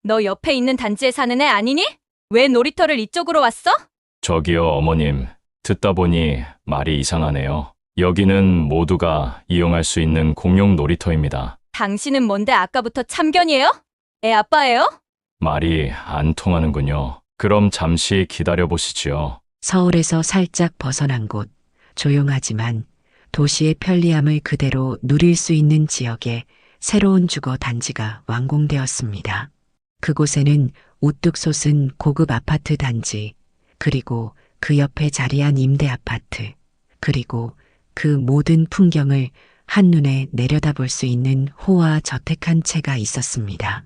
너 옆에 있는 단지에 사는 애 아니니? 왜 놀이터를 이쪽으로 왔어? 저기요, 어머님. 듣다 보니 말이 이상하네요. 여기는 모두가 이용할 수 있는 공용 놀이터입니다. 당신은 뭔데 아까부터 참견이에요? 애 아빠예요? 말이 안 통하는군요. 그럼 잠시 기다려 보시지요. 서울에서 살짝 벗어난 곳, 조용하지만 도시의 편리함을 그대로 누릴 수 있는 지역에 새로운 주거 단지가 완공되었습니다. 그곳에는 우뚝 솟은 고급 아파트 단지, 그리고 그 옆에 자리한 임대 아파트, 그리고 그 모든 풍경을 한눈에 내려다볼 수 있는 호화 저택 한 채가 있었습니다.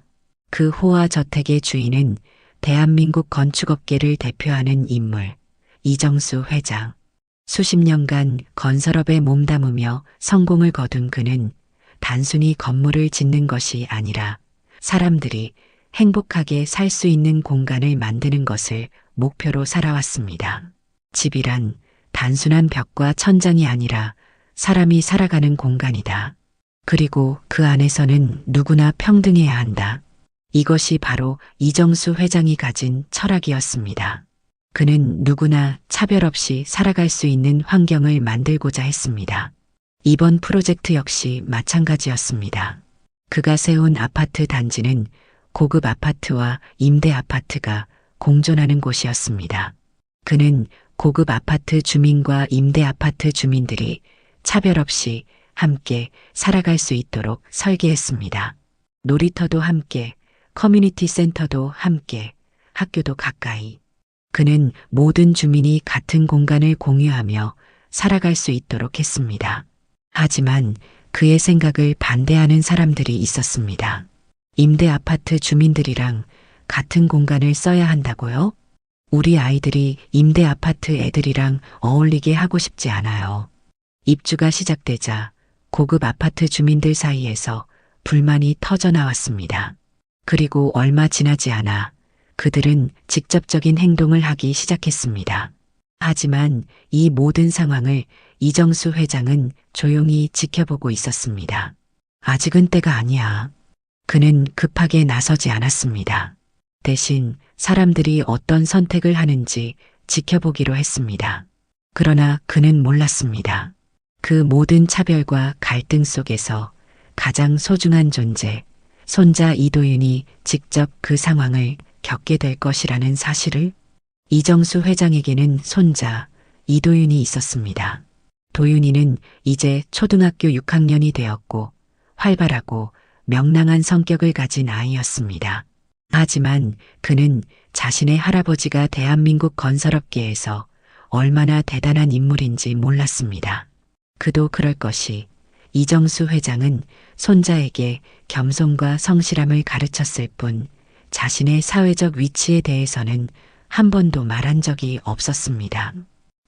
그 호화 저택의 주인은 대한민국 건축업계를 대표하는 인물, 이정수 회장. 수십 년간 건설업에 몸담으며 성공을 거둔 그는 단순히 건물을 짓는 것이 아니라 사람들이 행복하게 살 수 있는 공간을 만드는 것을 목표로 살아왔습니다. 집이란 단순한 벽과 천장이 아니라 사람이 살아가는 공간이다. 그리고 그 안에서는 누구나 평등해야 한다. 이것이 바로 이정수 회장이 가진 철학이었습니다. 그는 누구나 차별 없이 살아갈 수 있는 환경을 만들고자 했습니다. 이번 프로젝트 역시 마찬가지였습니다. 그가 세운 아파트 단지는 고급 아파트와 임대 아파트가 공존하는 곳이었습니다. 그는 고급 아파트 주민과 임대 아파트 주민들이 차별 없이 함께 살아갈 수 있도록 설계했습니다. 놀이터도 함께, 커뮤니티 센터도 함께, 학교도 가까이. 그는 모든 주민이 같은 공간을 공유하며 살아갈 수 있도록 했습니다. 하지만 그의 생각을 반대하는 사람들이 있었습니다. 임대 아파트 주민들이랑 같은 공간을 써야 한다고요? 우리 아이들이 임대 아파트 애들이랑 어울리게 하고 싶지 않아요. 입주가 시작되자 고급 아파트 주민들 사이에서 불만이 터져 나왔습니다. 그리고 얼마 지나지 않아 그들은 직접적인 행동을 하기 시작했습니다. 하지만 이 모든 상황을 이정수 회장은 조용히 지켜보고 있었습니다. 아직은 때가 아니야. 그는 급하게 나서지 않았습니다. 대신 사람들이 어떤 선택을 하는지 지켜보기로 했습니다. 그러나 그는 몰랐습니다. 그 모든 차별과 갈등 속에서 가장 소중한 존재, 손자 이도윤이 직접 그 상황을 겪게 될 것이라는 사실을. 이정수 회장에게는 손자 이도윤이 있었습니다. 도윤이는 이제 초등학교 6학년이 되었고 활발하고 명랑한 성격을 가진 아이였습니다. 하지만 그는 자신의 할아버지가 대한민국 건설업계에서 얼마나 대단한 인물인지 몰랐습니다. 그도 그럴 것이. 이정수 회장은 손자에게 겸손과 성실함을 가르쳤을 뿐 자신의 사회적 위치에 대해서는 한 번도 말한 적이 없었습니다.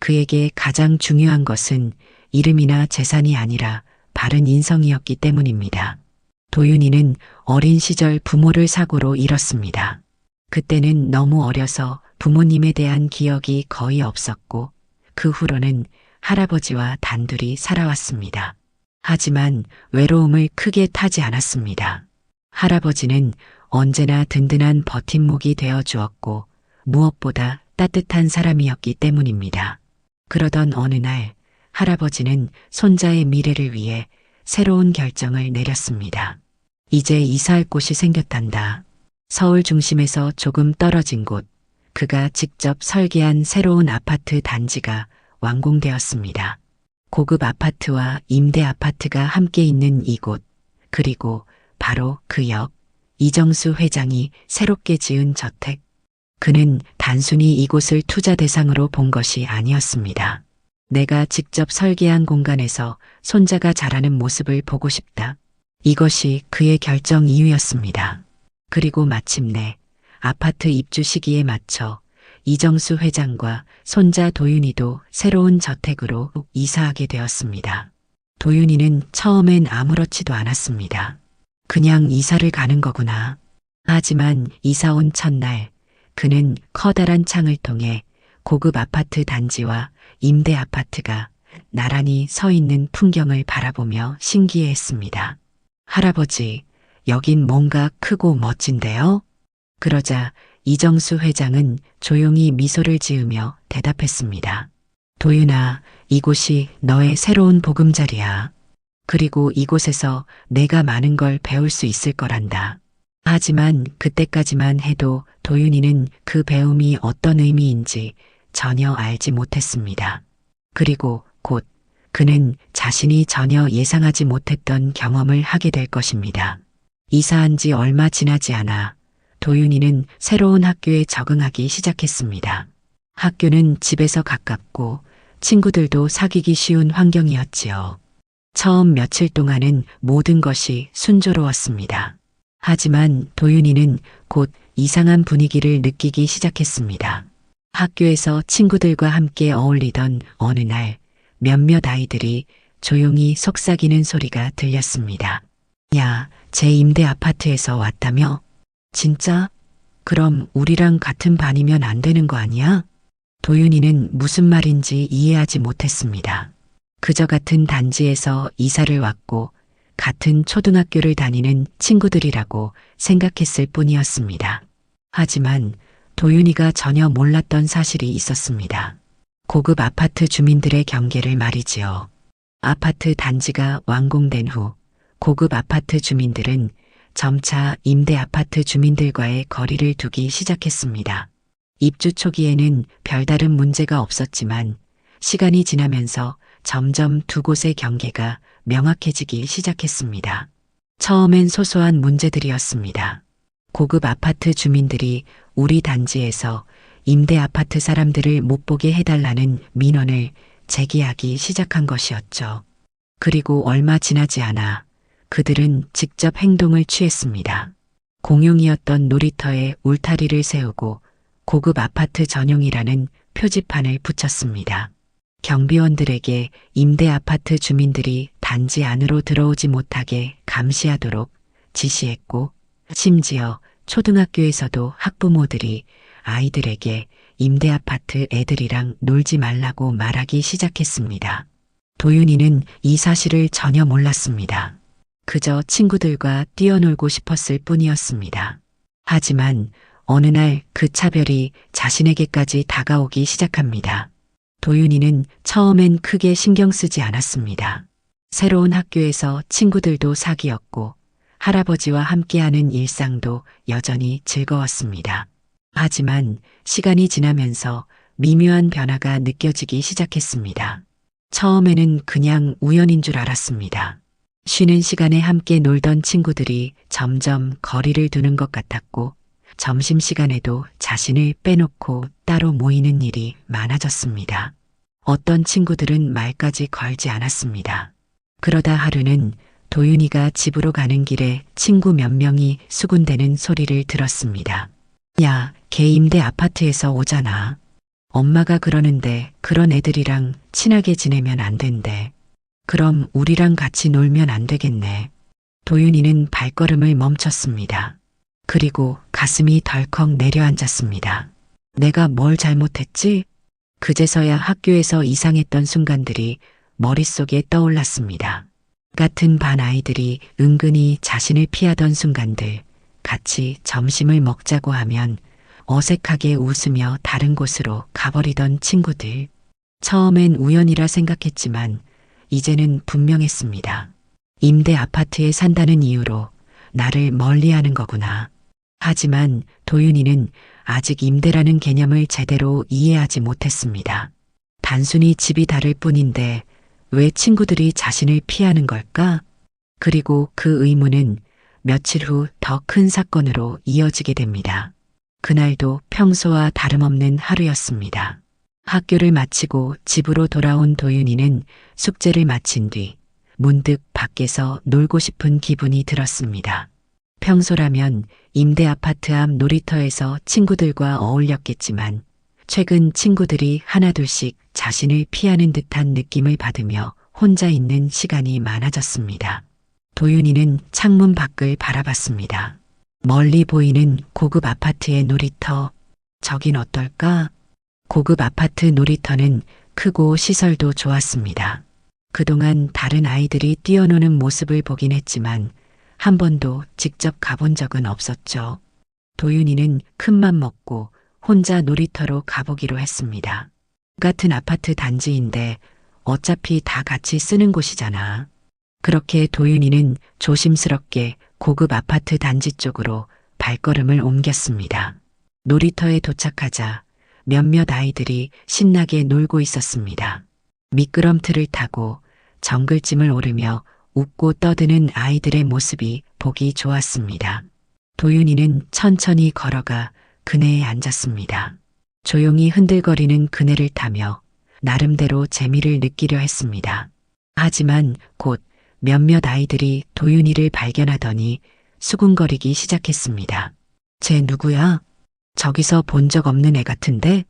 그에게 가장 중요한 것은 이름이나 재산이 아니라 바른 인성이었기 때문입니다. 도윤이는 어린 시절 부모를 사고로 잃었습니다. 그때는 너무 어려서 부모님에 대한 기억이 거의 없었고 그 후로는 할아버지와 단둘이 살아왔습니다. 하지만 외로움을 크게 타지 않았습니다. 할아버지는 언제나 든든한 버팀목이 되어 주었고 무엇보다 따뜻한 사람이었기 때문입니다. 그러던 어느 날 할아버지는 손자의 미래를 위해 새로운 결정을 내렸습니다. 이제 이사할 곳이 생겼단다. 서울 중심에서 조금 떨어진 곳, 그가 직접 설계한 새로운 아파트 단지가 완공되었습니다. 고급 아파트와 임대 아파트가 함께 있는 이곳, 그리고 바로 그 옆, 이정수 회장이 새롭게 지은 저택. 그는 단순히 이곳을 투자 대상으로 본 것이 아니었습니다. 내가 직접 설계한 공간에서 손자가 자라는 모습을 보고 싶다. 이것이 그의 결정 이유였습니다. 그리고 마침내 아파트 입주 시기에 맞춰 이정수 회장과 손자 도윤이도 새로운 저택으로 이사하게 되었습니다. 도윤이는 처음엔 아무렇지도 않았습니다. 그냥 이사를 가는 거구나. 하지만 이사 온 첫날 그는 커다란 창을 통해 고급 아파트 단지와 임대 아파트가 나란히 서 있는 풍경을 바라보며 신기해했습니다. 할아버지, 여긴 뭔가 크고 멋진데요? 그러자 이정수 회장은 조용히 미소를 지으며 대답했습니다. 도윤아, 이곳이 너의 새로운 보금자리야. 그리고 이곳에서 내가 많은 걸 배울 수 있을 거란다. 하지만 그때까지만 해도 도윤이는 그 배움이 어떤 의미인지 전혀 알지 못했습니다. 그리고 곧 그는 자신이 전혀 예상하지 못했던 경험을 하게 될 것입니다. 이사한 지 얼마 지나지 않아 도윤이는 새로운 학교에 적응하기 시작했습니다. 학교는 집에서 가깝고 친구들도 사귀기 쉬운 환경이었지요. 처음 며칠 동안은 모든 것이 순조로웠습니다. 하지만 도윤이는 곧 이상한 분위기를 느끼기 시작했습니다. 학교에서 친구들과 함께 어울리던 어느 날 몇몇 아이들이 조용히 속삭이는 소리가 들렸습니다. 야, 제 임대 아파트에서 왔다며? 진짜? 그럼 우리랑 같은 반이면 안 되는 거 아니야? 도윤이는 무슨 말인지 이해하지 못했습니다. 그저 같은 단지에서 이사를 왔고 같은 초등학교를 다니는 친구들이라고 생각했을 뿐이었습니다. 하지만 도윤이가 전혀 몰랐던 사실이 있었습니다. 고급 아파트 주민들의 경계를 말이지요. 아파트 단지가 완공된 후 고급 아파트 주민들은 점차 임대 아파트 주민들과의 거리를 두기 시작했습니다. 입주 초기에는 별다른 문제가 없었지만 시간이 지나면서 점점 두 곳의 경계가 명확해지기 시작했습니다. 처음엔 소소한 문제들이었습니다. 고급 아파트 주민들이 우리 단지에서 임대 아파트 사람들을 못 보게 해달라는 민원을 제기하기 시작한 것이었죠. 그리고 얼마 지나지 않아 그들은 직접 행동을 취했습니다. 공용이었던 놀이터에 울타리를 세우고 고급 아파트 전용이라는 표지판을 붙였습니다. 경비원들에게 임대 아파트 주민들이 단지 안으로 들어오지 못하게 감시하도록 지시했고, 심지어 초등학교에서도 학부모들이 아이들에게 임대 아파트 애들이랑 놀지 말라고 말하기 시작했습니다. 도윤이는 이 사실을 전혀 몰랐습니다. 그저 친구들과 뛰어놀고 싶었을 뿐이었습니다. 하지만 어느 날 그 차별이 자신에게까지 다가오기 시작합니다. 도윤이는 처음엔 크게 신경 쓰지 않았습니다. 새로운 학교에서 친구들도 사귀었고 할아버지와 함께하는 일상도 여전히 즐거웠습니다. 하지만 시간이 지나면서 미묘한 변화가 느껴지기 시작했습니다. 처음에는 그냥 우연인 줄 알았습니다. 쉬는 시간에 함께 놀던 친구들이 점점 거리를 두는 것 같았고 점심시간에도 자신을 빼놓고 따로 모이는 일이 많아졌습니다. 어떤 친구들은 말까지 걸지 않았습니다. 그러다 하루는 도윤이가 집으로 가는 길에 친구 몇 명이 수군대는 소리를 들었습니다. 야, 걔 임대 아파트에서 오잖아. 엄마가 그러는데 그런 애들이랑 친하게 지내면 안 된대. 그럼 우리랑 같이 놀면 안 되겠네. 도윤이는 발걸음을 멈췄습니다. 그리고 가슴이 덜컥 내려앉았습니다. 내가 뭘 잘못했지? 그제서야 학교에서 이상했던 순간들이 머릿속에 떠올랐습니다. 같은 반 아이들이 은근히 자신을 피하던 순간들, 같이 점심을 먹자고 하면 어색하게 웃으며 다른 곳으로 가버리던 친구들. 처음엔 우연이라 생각했지만 이제는 분명했습니다. 임대 아파트에 산다는 이유로 나를 멀리하는 거구나. 하지만 도윤이는 아직 임대라는 개념을 제대로 이해하지 못했습니다. 단순히 집이 다를 뿐인데 왜 친구들이 자신을 피하는 걸까? 그리고 그 의문은 며칠 후 더 큰 사건으로 이어지게 됩니다. 그날도 평소와 다름없는 하루였습니다. 학교를 마치고 집으로 돌아온 도윤이는 숙제를 마친 뒤 문득 밖에서 놀고 싶은 기분이 들었습니다. 평소라면 임대 아파트 앞 놀이터에서 친구들과 어울렸겠지만 최근 친구들이 하나둘씩 자신을 피하는 듯한 느낌을 받으며 혼자 있는 시간이 많아졌습니다. 도윤이는 창문 밖을 바라봤습니다. 멀리 보이는 고급 아파트의 놀이터. 저긴 어떨까? 고급 아파트 놀이터는 크고 시설도 좋았습니다. 그동안 다른 아이들이 뛰어노는 모습을 보긴 했지만 한 번도 직접 가본 적은 없었죠. 도윤이는 큰맘 먹고 혼자 놀이터로 가보기로 했습니다. 같은 아파트 단지인데 어차피 다 같이 쓰는 곳이잖아. 그렇게 도윤이는 조심스럽게 고급 아파트 단지 쪽으로 발걸음을 옮겼습니다. 놀이터에 도착하자 몇몇 아이들이 신나게 놀고 있었습니다. 미끄럼틀을 타고 정글짐을 오르며 웃고 떠드는 아이들의 모습이 보기 좋았습니다. 도윤이는 천천히 걸어가 그네에 앉았습니다. 조용히 흔들거리는 그네를 타며 나름대로 재미를 느끼려 했습니다. 하지만 곧 몇몇 아이들이 도윤이를 발견하더니 수군거리기 시작했습니다. 쟤 누구야? 저기서 본 적 없는 애 같은데?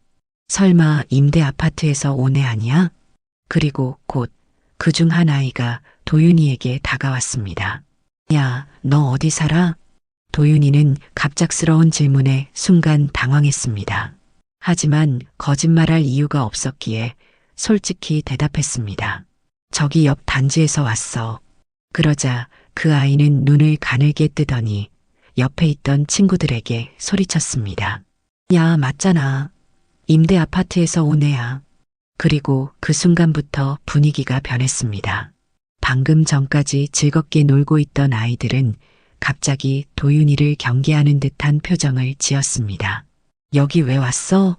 설마 임대 아파트에서 온 애 아니야? 그리고 곧 그 중 한 아이가 도윤이에게 다가왔습니다. 야, 너 어디 살아? 도윤이는 갑작스러운 질문에 순간 당황했습니다. 하지만 거짓말할 이유가 없었기에 솔직히 대답했습니다. 저기 옆 단지에서 왔어. 그러자 그 아이는 눈을 가늘게 뜨더니 옆에 있던 친구들에게 소리쳤습니다. 야, 맞잖아. 임대 아파트에서 온 애야. 그리고 그 순간부터 분위기가 변했습니다. 방금 전까지 즐겁게 놀고 있던 아이들은 갑자기 도윤이를 경계하는 듯한 표정을 지었습니다. 여기 왜 왔어?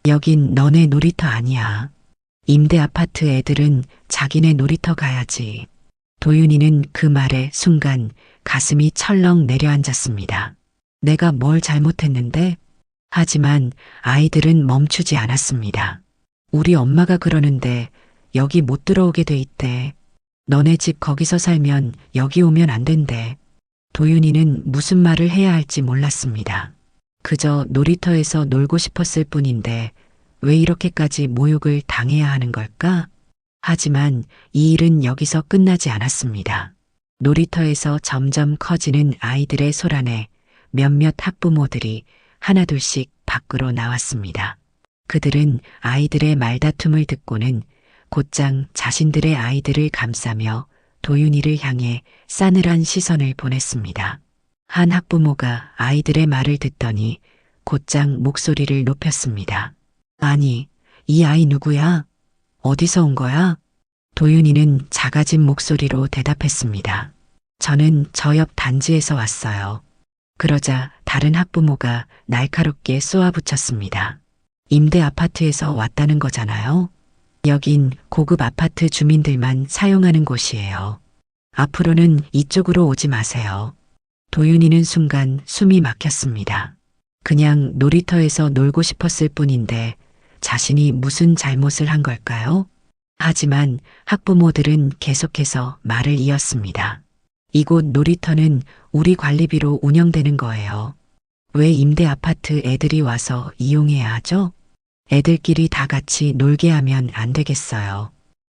여긴 너네 놀이터 아니야. 임대 아파트 애들은 자기네 놀이터 가야지. 도윤이는 그 말에 순간 가슴이 철렁 내려앉았습니다. 내가 뭘 잘못했는데? 하지만 아이들은 멈추지 않았습니다. 우리 엄마가 그러는데 여기 못 들어오게 돼 있대. 너네 집 거기서 살면 여기 오면 안 된대. 도윤이는 무슨 말을 해야 할지 몰랐습니다. 그저 놀이터에서 놀고 싶었을 뿐인데 왜 이렇게까지 모욕을 당해야 하는 걸까? 하지만 이 일은 여기서 끝나지 않았습니다. 놀이터에서 점점 커지는 아이들의 소란에 몇몇 학부모들이 하나둘씩 밖으로 나왔습니다. 그들은 아이들의 말다툼을 듣고는 곧장 자신들의 아이들을 감싸며 도윤이를 향해 싸늘한 시선을 보냈습니다. 한 학부모가 아이들의 말을 듣더니 곧장 목소리를 높였습니다. 아니, 이 아이 누구야? 어디서 온 거야? 도윤이는 작아진 목소리로 대답했습니다. 저는 저 옆 단지에서 왔어요. 그러자 다른 학부모가 날카롭게 쏘아붙였습니다. 임대 아파트에서 왔다는 거잖아요. 여긴 고급 아파트 주민들만 사용하는 곳이에요. 앞으로는 이쪽으로 오지 마세요. 도윤이는 순간 숨이 막혔습니다. 그냥 놀이터에서 놀고 싶었을 뿐인데 자신이 무슨 잘못을 한 걸까요? 하지만 학부모들은 계속해서 말을 이었습니다. 이곳 놀이터는 우리 관리비로 운영되는 거예요. 왜 임대 아파트 애들이 와서 이용해야 하죠? 애들끼리 다 같이 놀게 하면 안 되겠어요.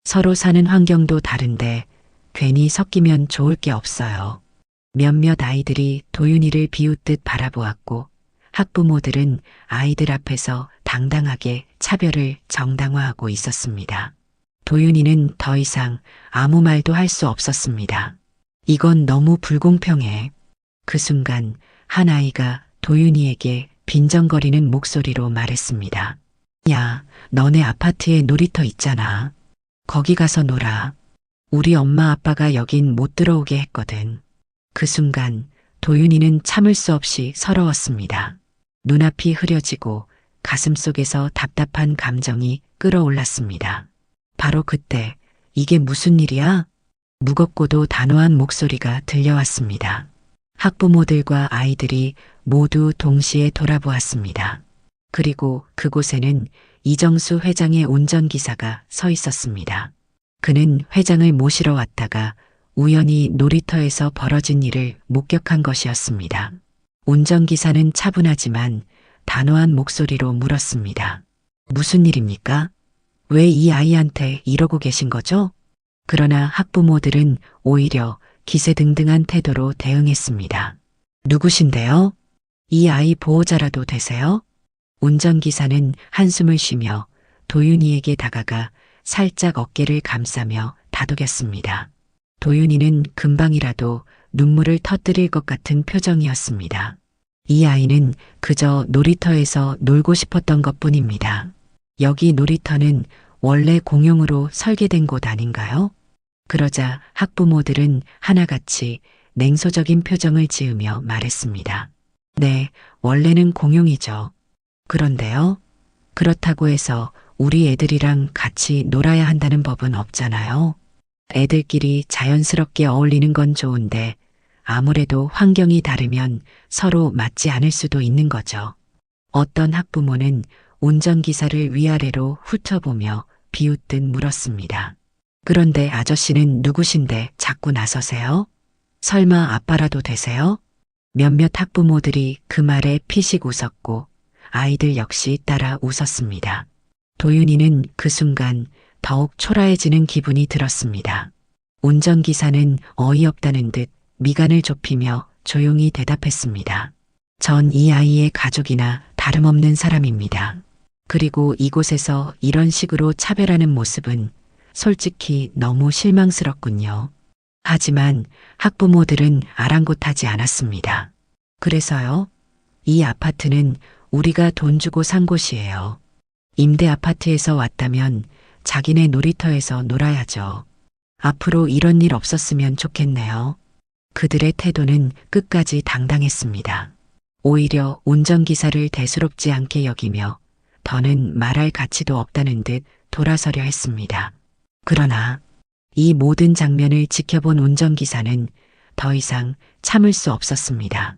서로 사는 환경도 다른데 괜히 섞이면 좋을 게 없어요. 몇몇 아이들이 도윤이를 비웃듯 바라보았고 학부모들은 아이들 앞에서 당당하게 차별을 정당화하고 있었습니다. 도윤이는 더 이상 아무 말도 할 수 없었습니다. 이건 너무 불공평해. 그 순간 한 아이가 도윤이에게 빈정거리는 목소리로 말했습니다. 야, 너네 아파트에 놀이터 있잖아. 거기 가서 놀아. 우리 엄마 아빠가 여긴 못 들어오게 했거든. 그 순간 도윤이는 참을 수 없이 서러웠습니다. 눈앞이 흐려지고 가슴속에서 답답한 감정이 끌어올랐습니다. 바로 그때 이게 무슨 일이야? 무겁고도 단호한 목소리가 들려왔습니다. 학부모들과 아이들이 모두 동시에 돌아보았습니다. 그리고 그곳에는 이정수 회장의 운전기사가 서 있었습니다. 그는 회장을 모시러 왔다가 우연히 놀이터에서 벌어진 일을 목격한 것이었습니다. 운전기사는 차분하지만 단호한 목소리로 물었습니다. 무슨 일입니까? 왜 이 아이한테 이러고 계신 거죠? 그러나 학부모들은 오히려 기세등등한 태도로 대응했습니다. 누구신데요? 이 아이 보호자라도 되세요? 운전기사는 한숨을 쉬며 도윤이에게 다가가 살짝 어깨를 감싸며 다독였습니다. 도윤이는 금방이라도 눈물을 터뜨릴 것 같은 표정이었습니다. 이 아이는 그저 놀이터에서 놀고 싶었던 것뿐입니다. 여기 놀이터는 원래 공용으로 설계된 곳 아닌가요? 그러자 학부모들은 하나같이 냉소적인 표정을 지으며 말했습니다. 네, 원래는 공용이죠. 그런데요? 그렇다고 해서 우리 애들이랑 같이 놀아야 한다는 법은 없잖아요. 애들끼리 자연스럽게 어울리는 건 좋은데 아무래도 환경이 다르면 서로 맞지 않을 수도 있는 거죠. 어떤 학부모는 운전기사를 위아래로 훑어보며 비웃듯 물었습니다. 그런데 아저씨는 누구신데 자꾸 나서세요? 설마 아빠라도 되세요? 몇몇 학부모들이 그 말에 피식 웃었고 아이들 역시 따라 웃었습니다. 도윤이는 그 순간 더욱 초라해지는 기분이 들었습니다. 운전기사는 어이없다는 듯 미간을 좁히며 조용히 대답했습니다. 전 이 아이의 가족이나 다름없는 사람입니다. 그리고 이곳에서 이런 식으로 차별하는 모습은 솔직히 너무 실망스럽군요. 하지만 학부모들은 아랑곳하지 않았습니다. 그래서요? 이 아파트는 우리가 돈 주고 산 곳이에요. 임대 아파트에서 왔다면 자기네 놀이터에서 놀아야죠. 앞으로 이런 일 없었으면 좋겠네요. 그들의 태도는 끝까지 당당했습니다. 오히려 운전기사를 대수롭지 않게 여기며 더는 말할 가치도 없다는 듯 돌아서려 했습니다. 그러나 이 모든 장면을 지켜본 운전기사는 더 이상 참을 수 없었습니다.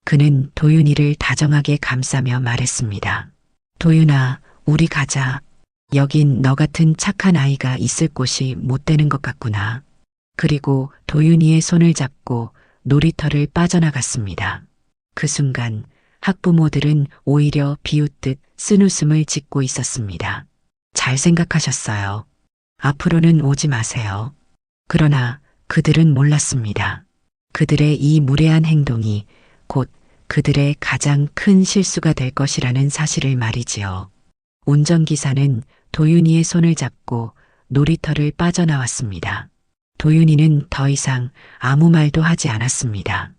그는 도윤이를 다정하게 감싸며 말했습니다. 도윤아, 우리 가자. 여긴 너 같은 착한 아이가 있을 곳이 못 되는 것 같구나. 그리고 도윤이의 손을 잡고 놀이터를 빠져나갔습니다. 그 순간 학부모들은 오히려 비웃듯 쓴웃음을 짓고 있었습니다. 잘 생각하셨어요. 앞으로는 오지 마세요. 그러나 그들은 몰랐습니다. 그들의 이 무례한 행동이 곧 그들의 가장 큰 실수가 될 것이라는 사실을 말이지요. 운전기사는 도윤이의 손을 잡고 놀이터를 빠져나왔습니다. 도윤이는 더 이상 아무 말도 하지 않았습니다.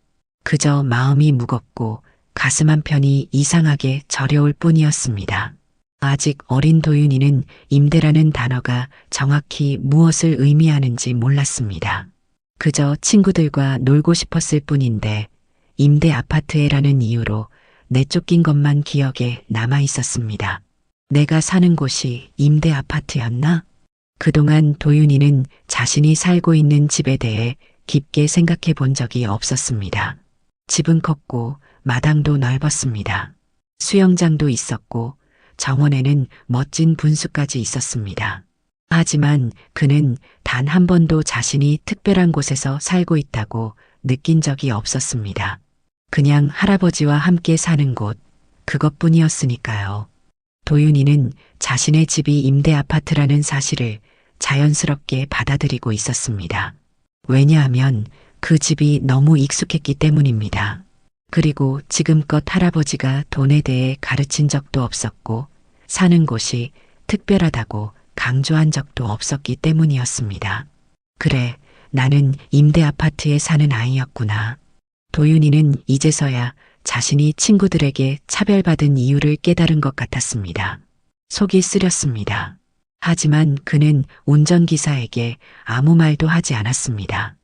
그저 마음이 무겁고 가슴 한편이 이상하게 저려올 뿐이었습니다. 아직 어린 도윤이는 임대라는 단어가 정확히 무엇을 의미하는지 몰랐습니다. 그저 친구들과 놀고 싶었을 뿐인데 임대 아파트에라는 이유로 내쫓긴 것만 기억에 남아 있었습니다. 내가 사는 곳이 임대 아파트였나? 그동안 도윤이는 자신이 살고 있는 집에 대해 깊게 생각해 본 적이 없었습니다. 집은 컸고 마당도 넓었습니다. 수영장도 있었고 정원에는 멋진 분수까지 있었습니다. 하지만 그는 단 한 번도 자신이 특별한 곳에서 살고 있다고 느낀 적이 없었습니다. 그냥 할아버지와 함께 사는 곳, 그것뿐이었으니까요. 도윤이는 자신의 집이 임대 아파트라는 사실을 자연스럽게 받아들이고 있었습니다. 왜냐하면 그 집이 너무 익숙했기 때문입니다. 그리고 지금껏 할아버지가 돈에 대해 가르친 적도 없었고 사는 곳이 특별하다고 강조한 적도 없었기 때문이었습니다. 그래, 나는 임대 아파트에 사는 아이였구나. 도윤이는 이제서야 자신이 친구들에게 차별받은 이유를 깨달은 것 같았습니다. 속이 쓰렸습니다. 하지만 그는 운전기사에게 아무 말도 하지 않았습니다.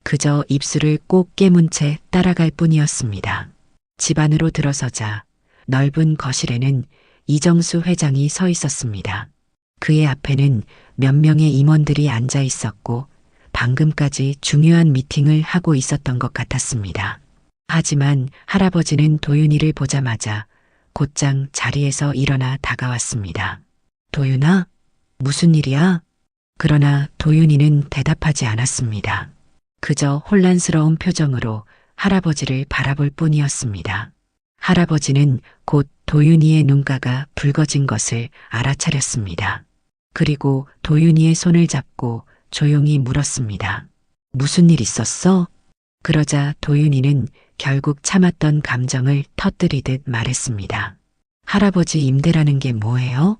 그저 입술을 꼭 깨문 채 따라갈 뿐이었습니다. 집 안으로 들어서자 넓은 거실에는 이정수 회장이 서 있었습니다. 그의 앞에는 몇 명의 임원들이 앉아 있었고 방금까지 중요한 미팅을 하고 있었던 것 같았습니다. 하지만 할아버지는 도윤이를 보자마자 곧장 자리에서 일어나 다가왔습니다. 도윤아, 무슨 일이야? 그러나 도윤이는 대답하지 않았습니다. 그저 혼란스러운 표정으로 할아버지를 바라볼 뿐이었습니다. 할아버지는 곧 도윤이의 눈가가 붉어진 것을 알아차렸습니다. 그리고 도윤이의 손을 잡고 조용히 물었습니다. 무슨 일 있었어? 그러자 도윤이는 결국 참았던 감정을 터뜨리듯 말했습니다. 할아버지 임대라는 게 뭐예요?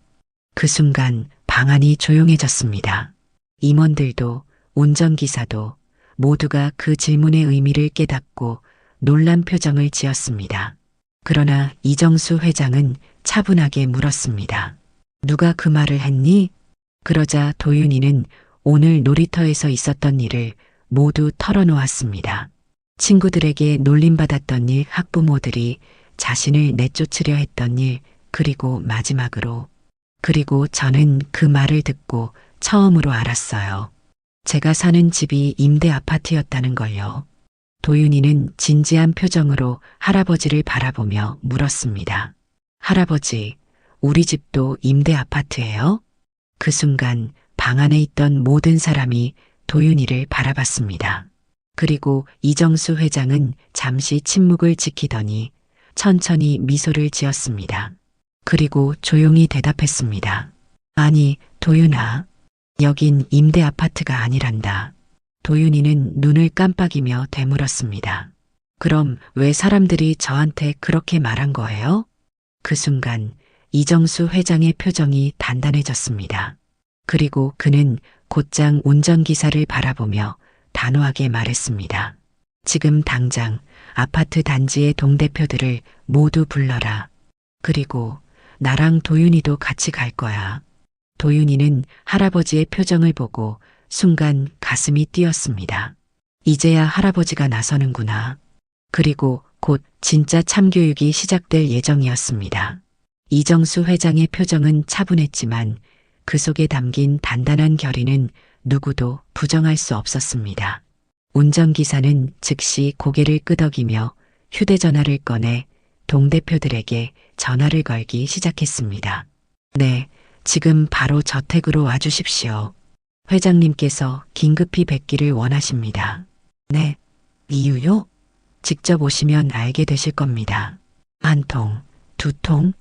그 순간 방 안이 조용해졌습니다. 임원들도 운전기사도 모두가 그 질문의 의미를 깨닫고 놀란 표정을 지었습니다. 그러나 이정수 회장은 차분하게 물었습니다. 누가 그 말을 했니? 그러자 도윤이는 오늘 놀이터에서 있었던 일을 모두 털어놓았습니다. 친구들에게 놀림받았던 일, 학부모들이 자신을 내쫓으려 했던 일, 그리고 마지막으로, 그리고 저는 그 말을 듣고 처음으로 알았어요. 제가 사는 집이 임대 아파트였다는 걸요. 도윤이는 진지한 표정으로 할아버지를 바라보며 물었습니다. 할아버지, 우리 집도 임대 아파트예요? 그 순간 방 안에 있던 모든 사람이 도윤이를 바라봤습니다. 그리고 이정수 회장은 잠시 침묵을 지키더니 천천히 미소를 지었습니다. 그리고 조용히 대답했습니다. 아니, 도윤아, 여긴 임대 아파트가 아니란다. 도윤이는 눈을 깜빡이며 되물었습니다. 그럼 왜 사람들이 저한테 그렇게 말한 거예요? 그 순간 이정수 회장의 표정이 단단해졌습니다. 그리고 그는 곧장 운전기사를 바라보며 단호하게 말했습니다. 지금 당장 아파트 단지의 동대표들을 모두 불러라. 그리고 나랑 도윤이도 같이 갈 거야. 도윤이는 할아버지의 표정을 보고 순간 가슴이 뛰었습니다. 이제야 할아버지가 나서는구나. 그리고 곧 진짜 참교육이 시작될 예정이었습니다. 이정수 회장의 표정은 차분했지만 그 속에 담긴 단단한 결의는 누구도 부정할 수 없었습니다. 운전기사는 즉시 고개를 끄덕이며 휴대전화를 꺼내 동대표들에게 전화를 걸기 시작했습니다. 네, 지금 바로 저택으로 와주십시오. 회장님께서 긴급히 뵙기를 원하십니다. 네, 이유요? 직접 오시면 알게 되실 겁니다. 한 통, 두 통?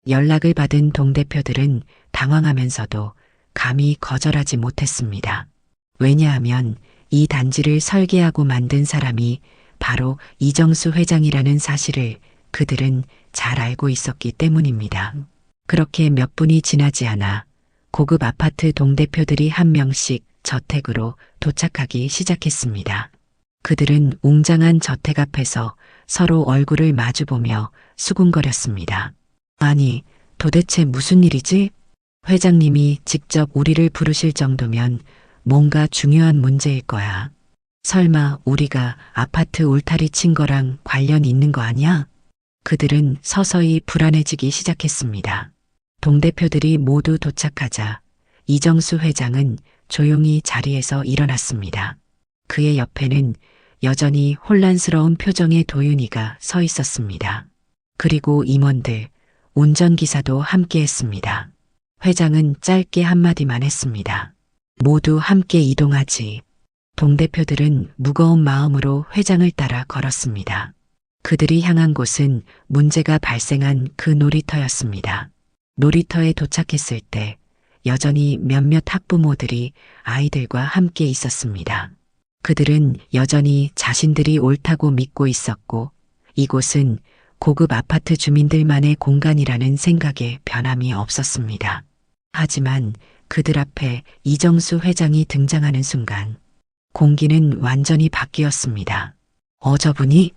연락을 받은 동대표들은 당황하면서도 감히 거절하지 못했습니다. 왜냐하면 이 단지를 설계하고 만든 사람이 바로 이정수 회장이라는 사실을 그들은 잘 알고 있었기 때문입니다. 그렇게 몇 분이 지나지 않아 고급 아파트 동대표들이 한 명씩 저택으로 도착하기 시작했습니다. 그들은 웅장한 저택 앞에서 서로 얼굴을 마주보며 수군거렸습니다. 아니, 도대체 무슨 일이지? 회장님이 직접 우리를 부르실 정도면 뭔가 중요한 문제일 거야. 설마 우리가 아파트 울타리 친 거랑 관련 있는 거 아니야? 그들은 서서히 불안해지기 시작했습니다. 동대표들이 모두 도착하자 이정수 회장은 조용히 자리에서 일어났습니다. 그의 옆에는 여전히 혼란스러운 표정의 도윤이가 서 있었습니다. 그리고 임원들, 운전기사도 함께 했습니다. 회장은 짧게 한마디만 했습니다. 모두 함께 이동하지. 동대표들은 무거운 마음으로 회장을 따라 걸었습니다. 그들이 향한 곳은 문제가 발생한 그 놀이터였습니다. 놀이터에 도착했을 때 여전히 몇몇 학부모들이 아이들과 함께 있었습니다. 그들은 여전히 자신들이 옳다고 믿고 있었고 이곳은 고급 아파트 주민들만의 공간이라는 생각에 변함이 없었습니다. 하지만 그들 앞에 이정수 회장이 등장하는 순간 공기는 완전히 바뀌었습니다. 저분이?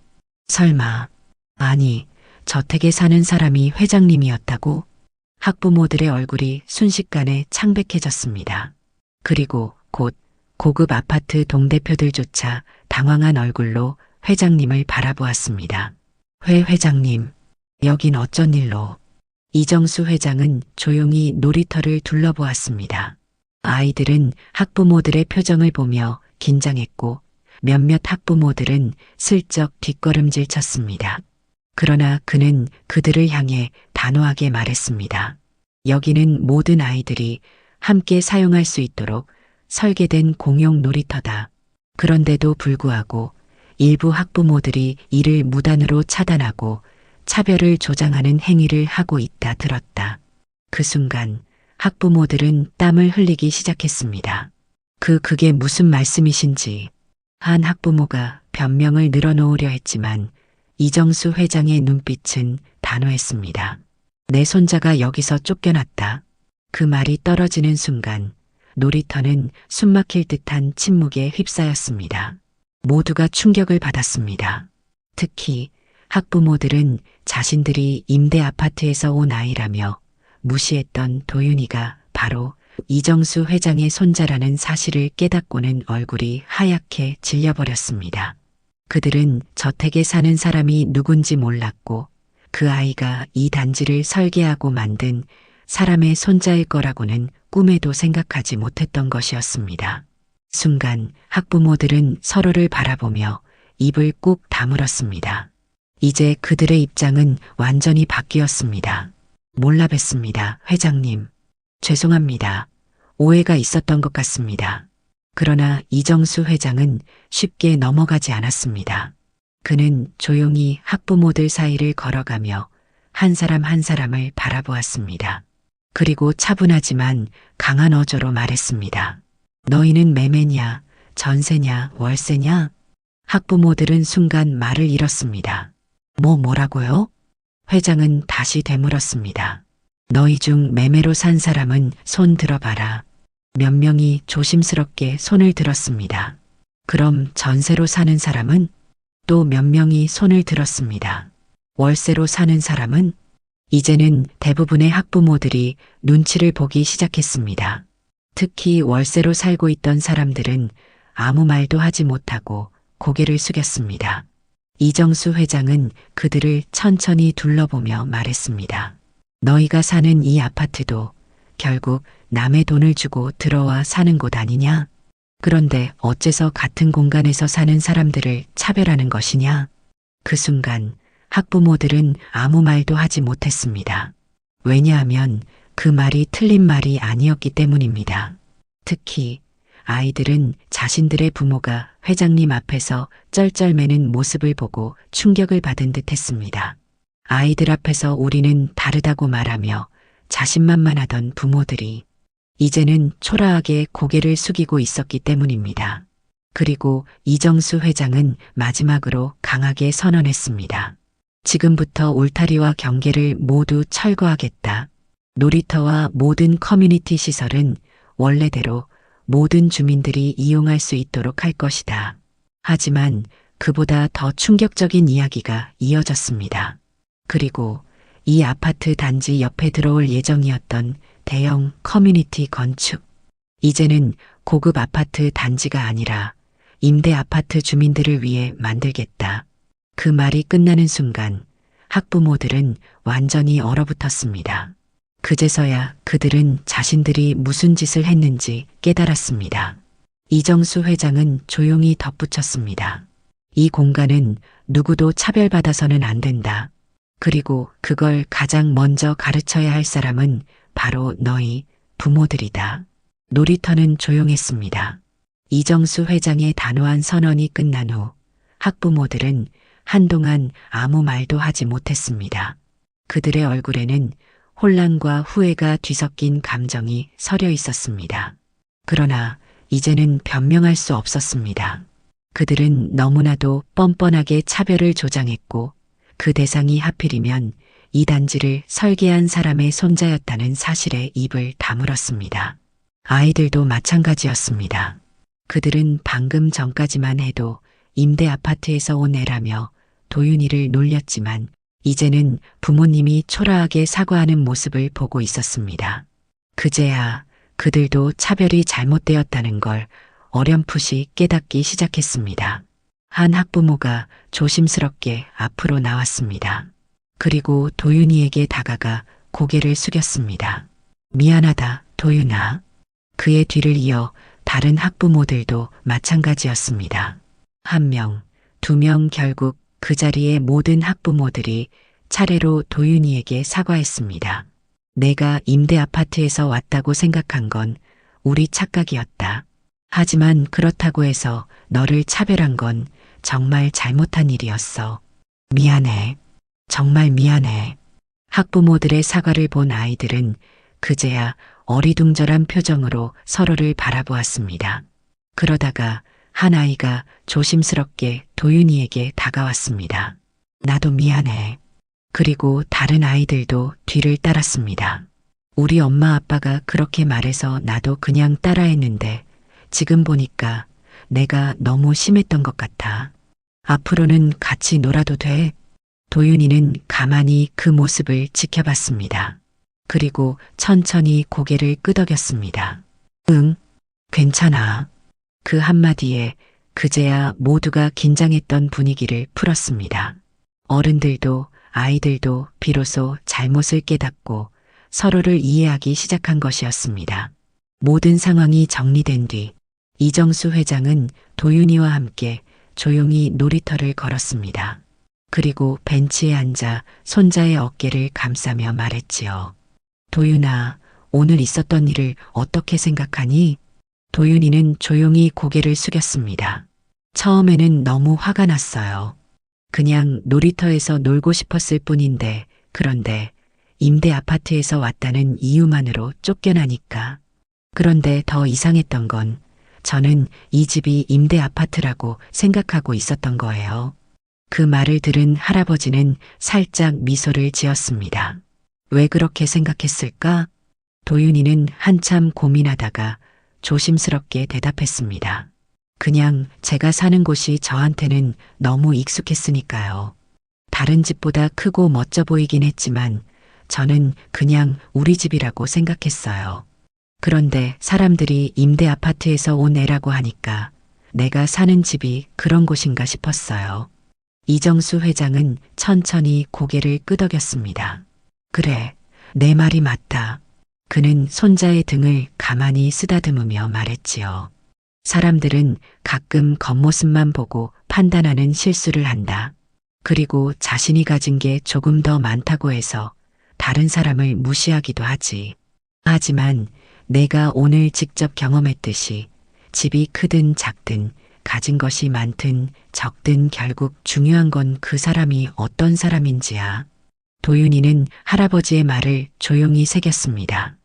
설마, 아니, 저택에 사는 사람이 회장님이었다고? 학부모들의 얼굴이 순식간에 창백해졌습니다. 그리고 곧 고급 아파트 동대표들조차 당황한 얼굴로 회장님을 바라보았습니다. 회 회장님, 여긴 어쩐 일로? 이정수 회장은 조용히 놀이터를 둘러보았습니다. 아이들은 학부모들의 표정을 보며 긴장했고 몇몇 학부모들은 슬쩍 뒷걸음질 쳤습니다. 그러나 그는 그들을 향해 단호하게 말했습니다. 여기는 모든 아이들이 함께 사용할 수 있도록 설계된 공용 놀이터다. 그런데도 불구하고 일부 학부모들이 이를 무단으로 차단하고 차별을 조장하는 행위를 하고 있다 들었다. 그 순간 학부모들은 땀을 흘리기 시작했습니다. 그게 무슨 말씀이신지. 한 학부모가 변명을 늘어놓으려 했지만 이정수 회장의 눈빛은 단호했습니다. 내 손자가 여기서 쫓겨났다. 그 말이 떨어지는 순간 놀이터는 숨막힐 듯한 침묵에 휩싸였습니다. 모두가 충격을 받았습니다. 특히 학부모들은 자신들이 임대 아파트에서 온 아이라며 무시했던 도윤이가 바로 이정수 회장의 손자라는 사실을 깨닫고는 얼굴이 하얗게 질려버렸습니다. 그들은 저택에 사는 사람이 누군지 몰랐고 그 아이가 이 단지를 설계하고 만든 사람의 손자일 거라고는 꿈에도 생각하지 못했던 것이었습니다. 순간 학부모들은 서로를 바라보며 입을 꾹 다물었습니다. 이제 그들의 입장은 완전히 바뀌었습니다. 몰라 뵀습니다, 회장님. 죄송합니다. 오해가 있었던 것 같습니다. 그러나 이정수 회장은 쉽게 넘어가지 않았습니다. 그는 조용히 학부모들 사이를 걸어가며 한 사람 한 사람을 바라보았습니다. 그리고 차분하지만 강한 어조로 말했습니다. 너희는 매매냐, 전세냐, 월세냐? 학부모들은 순간 말을 잃었습니다. 뭐라고요? 회장은 다시 되물었습니다. 너희 중 매매로 산 사람은 손 들어봐라. 몇 명이 조심스럽게 손을 들었습니다. 그럼 전세로 사는 사람은? 또 몇 명이 손을 들었습니다. 월세로 사는 사람은? 이제는 대부분의 학부모들이 눈치를 보기 시작했습니다. 특히 월세로 살고 있던 사람들은 아무 말도 하지 못하고 고개를 숙였습니다. 이정수 회장은 그들을 천천히 둘러보며 말했습니다. 너희가 사는 이 아파트도 결국 남의 돈을 주고 들어와 사는 곳 아니냐? 그런데 어째서 같은 공간에서 사는 사람들을 차별하는 것이냐? 그 순간 학부모들은 아무 말도 하지 못했습니다. 왜냐하면 그 말이 틀린 말이 아니었기 때문입니다. 특히 아이들은 자신들의 부모가 회장님 앞에서 쩔쩔매는 모습을 보고 충격을 받은 듯 했습니다. 아이들 앞에서 우리는 다르다고 말하며 자신만만하던 부모들이 이제는 초라하게 고개를 숙이고 있었기 때문입니다. 그리고 이정수 회장은 마지막으로 강하게 선언했습니다. 지금부터 울타리와 경계를 모두 철거하겠다. 놀이터와 모든 커뮤니티 시설은 원래대로 모든 주민들이 이용할 수 있도록 할 것이다. 하지만 그보다 더 충격적인 이야기가 이어졌습니다. 그리고 이 아파트 단지 옆에 들어올 예정이었던 대형 커뮤니티 건축. 이제는 고급 아파트 단지가 아니라 임대 아파트 주민들을 위해 만들겠다. 그 말이 끝나는 순간 학부모들은 완전히 얼어붙었습니다. 그제서야 그들은 자신들이 무슨 짓을 했는지 깨달았습니다. 이정수 회장은 조용히 덧붙였습니다. 이 공간은 누구도 차별받아서는 안 된다. 그리고 그걸 가장 먼저 가르쳐야 할 사람은 바로 너희 부모들이다. 놀이터는 조용했습니다. 이정수 회장의 단호한 선언이 끝난 후 학부모들은 한동안 아무 말도 하지 못했습니다. 그들의 얼굴에는 혼란과 후회가 뒤섞인 감정이 서려 있었습니다. 그러나 이제는 변명할 수 없었습니다. 그들은 너무나도 뻔뻔하게 차별을 조장했고 그 대상이 하필이면 이 단지를 설계한 사람의 손자였다는 사실에 입을 다물었습니다. 아이들도 마찬가지였습니다. 그들은 방금 전까지만 해도 임대 아파트에서 온 애라며 도윤이를 놀렸지만 이제는 부모님이 초라하게 사과하는 모습을 보고 있었습니다. 그제야 그들도 차별이 잘못되었다는 걸 어렴풋이 깨닫기 시작했습니다. 한 학부모가 조심스럽게 앞으로 나왔습니다. 그리고 도윤이에게 다가가 고개를 숙였습니다. 미안하다, 도윤아. 그의 뒤를 이어 다른 학부모들도 마찬가지였습니다. 한 명, 두 명 결국 그 자리에 모든 학부모들이 차례로 도윤이에게 사과했습니다. 내가 임대 아파트에서 왔다고 생각한 건 우리 착각이었다. 하지만 그렇다고 해서 너를 차별한 건 정말 잘못한 일이었어. 미안해. 정말 미안해. 학부모들의 사과를 본 아이들은 그제야 어리둥절한 표정으로 서로를 바라보았습니다. 그러다가 한 아이가 조심스럽게 도윤이에게 다가왔습니다. 나도 미안해. 그리고 다른 아이들도 뒤를 따랐습니다. 우리 엄마 아빠가 그렇게 말해서 나도 그냥 따라했는데 지금 보니까 내가 너무 심했던 것 같아. 앞으로는 같이 놀아도 돼? 도윤이는 가만히 그 모습을 지켜봤습니다. 그리고 천천히 고개를 끄덕였습니다. 응, 괜찮아. 그 한마디에 그제야 모두가 긴장했던 분위기를 풀었습니다. 어른들도 아이들도 비로소 잘못을 깨닫고 서로를 이해하기 시작한 것이었습니다. 모든 상황이 정리된 뒤 이정수 회장은 도윤이와 함께 조용히 놀이터를 걸었습니다. 그리고 벤치에 앉아 손자의 어깨를 감싸며 말했지요. 도윤아, 오늘 있었던 일을 어떻게 생각하니? 도윤이는 조용히 고개를 숙였습니다. 처음에는 너무 화가 났어요. 그냥 놀이터에서 놀고 싶었을 뿐인데, 그런데 임대 아파트에서 왔다는 이유만으로 쫓겨나니까. 그런데 더 이상했던 건 저는 이 집이 임대 아파트라고 생각하고 있었던 거예요. 그 말을 들은 할아버지는 살짝 미소를 지었습니다. 왜 그렇게 생각했을까? 도윤이는 한참 고민하다가 조심스럽게 대답했습니다. 그냥 제가 사는 곳이 저한테는 너무 익숙했으니까요. 다른 집보다 크고 멋져 보이긴 했지만 저는 그냥 우리 집이라고 생각했어요. 그런데 사람들이 임대 아파트에서 온 애라고 하니까 내가 사는 집이 그런 곳인가 싶었어요. 이정수 회장은 천천히 고개를 끄덕였습니다. 그래, 내 말이 맞다. 그는 손자의 등을 가만히 쓰다듬으며 말했지요. 사람들은 가끔 겉모습만 보고 판단하는 실수를 한다. 그리고 자신이 가진 게 조금 더 많다고 해서 다른 사람을 무시하기도 하지. 하지만 내가 오늘 직접 경험했듯이 집이 크든 작든 가진 것이 많든 적든 결국 중요한 건 그 사람이 어떤 사람인지야. 도윤이는 할아버지의 말을 조용히 새겼습니다.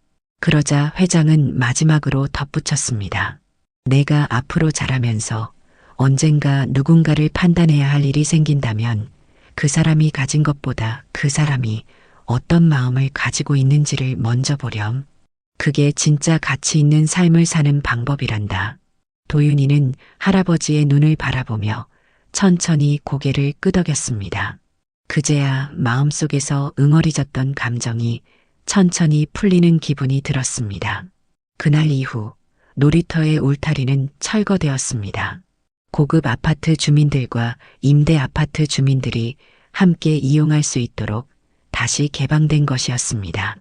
그러자 회장은 마지막으로 덧붙였습니다. 내가 앞으로 자라면서 언젠가 누군가를 판단해야 할 일이 생긴다면 그 사람이 가진 것보다 그 사람이 어떤 마음을 가지고 있는지를 먼저 보렴. 그게 진짜 가치 있는 삶을 사는 방법이란다. 도윤이는 할아버지의 눈을 바라보며 천천히 고개를 끄덕였습니다. 그제야 마음속에서 응어리졌던 감정이 천천히 풀리는 기분이 들었습니다. 그날 이후 놀이터의 울타리는 철거되었습니다. 고급 아파트 주민들과 임대 아파트 주민들이 함께 이용할 수 있도록 다시 개방된 것이었습니다.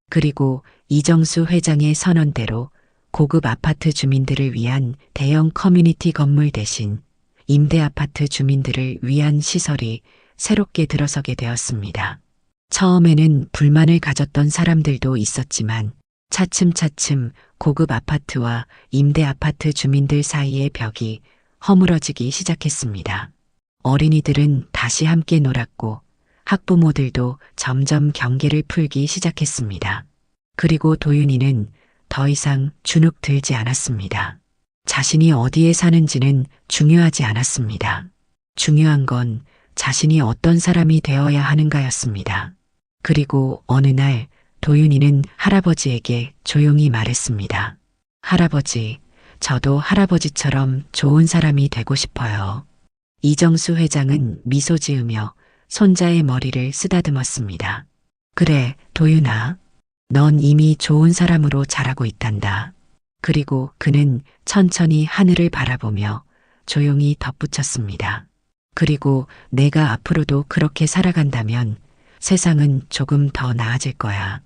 그리고 이정수 회장의 선언대로 고급 아파트 주민들을 위한 대형 커뮤니티 건물 대신 임대 아파트 주민들을 위한 시설이 새롭게 들어서게 되었습니다. 처음에는 불만을 가졌던 사람들도 있었지만 차츰차츰 고급 아파트와 임대 아파트 주민들 사이의 벽이 허물어지기 시작했습니다. 어린이들은 다시 함께 놀았고 학부모들도 점점 경계를 풀기 시작했습니다. 그리고 도윤이는 더 이상 주눅 들지 않았습니다. 자신이 어디에 사는지는 중요하지 않았습니다. 중요한 건 자신이 어떤 사람이 되어야 하는가였습니다. 그리고 어느 날 도윤이는 할아버지에게 조용히 말했습니다. 할아버지, 저도 할아버지처럼 좋은 사람이 되고 싶어요. 이정수 회장은 미소 지으며 손자의 머리를 쓰다듬었습니다. 그래, 도윤아. 넌 이미 좋은 사람으로 자라고 있단다. 그리고 그는 천천히 하늘을 바라보며 조용히 덧붙였습니다. 그리고 내가 앞으로도 그렇게 살아간다면 세상은 조금 더 나아질 거야.